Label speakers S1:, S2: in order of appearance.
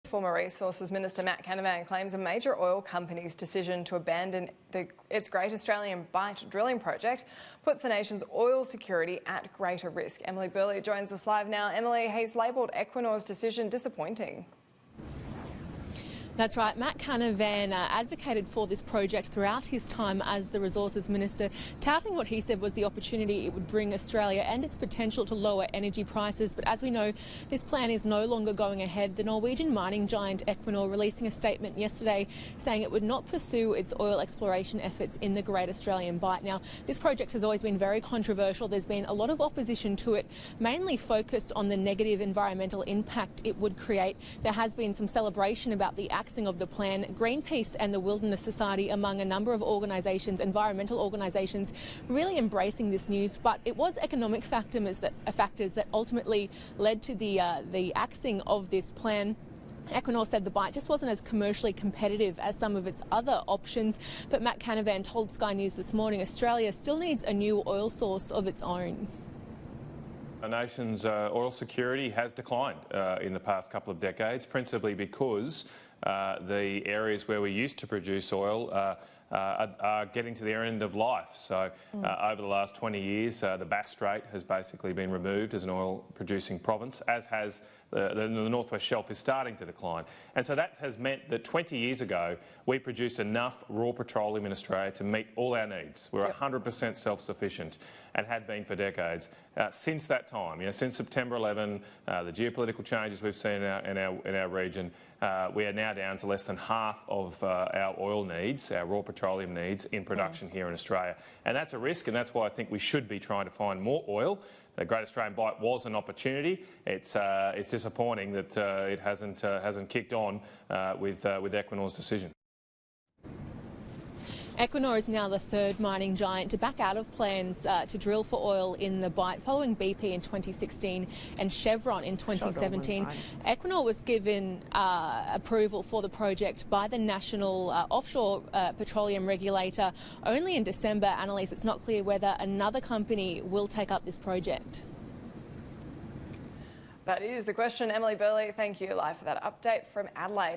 S1: Former Resources Minister Matt Canavan claims a major oil company's decision to abandon its Great Australian Bight drilling project puts the nation's oil security at greater risk. Emily Burley joins us live now. Emily, he's labelled Equinor's decision disappointing.
S2: That's right. Matt Canavan advocated for this project throughout his time as the Resources Minister, touting what he said was the opportunity it would bring Australia and its potential to lower energy prices. But as we know, this plan is no longer going ahead. The Norwegian mining giant Equinor releasing a statement yesterday saying it would not pursue its oil exploration efforts in the Great Australian Bight. Now, this project has always been very controversial. There's been a lot of opposition to it, mainly focused on the negative environmental impact it would create. There has been some celebration about the of the plan. Greenpeace and the Wilderness Society, among a number of organisations, environmental organisations, really embracing this news. But it was economic factors that ultimately led to the axing of this plan. Equinor said the Bight just wasn't as commercially competitive as some of its other options. But Matt Canavan told Sky News this morning Australia still needs a new oil source of its own.
S3: Our nation's oil security has declined in the past couple of decades, principally because the areas where we used to produce oil are getting to their end of life. So over the last 20 years, the Bass Strait has basically been removed as an oil-producing province, as has the North West Shelf is starting to decline. And so that has meant that 20 years ago, we produced enough raw petroleum in Australia to meet all our needs. We're 100% self-sufficient and had been for decades. Since that time, since September 11, the geopolitical changes we've seen in our region, we are now down to less than half of our oil needs, our raw petroleum needs in production here in Australia. And that's a risk, and that's why I think we should be trying to find more oil. The Great Australian Bight was an opportunity. It's disappointing that it hasn't kicked on with Equinor's decision.
S2: Equinor is now the third mining giant to back out of plans to drill for oil in the Bight, following BP in 2016 and Chevron in 2017. Equinor was given approval for the project by the National Offshore Petroleum Regulator only in December. Annalise, it's not clear whether another company will take up this project.
S1: That is the question. Emily Burley, thank you live for that update from Adelaide.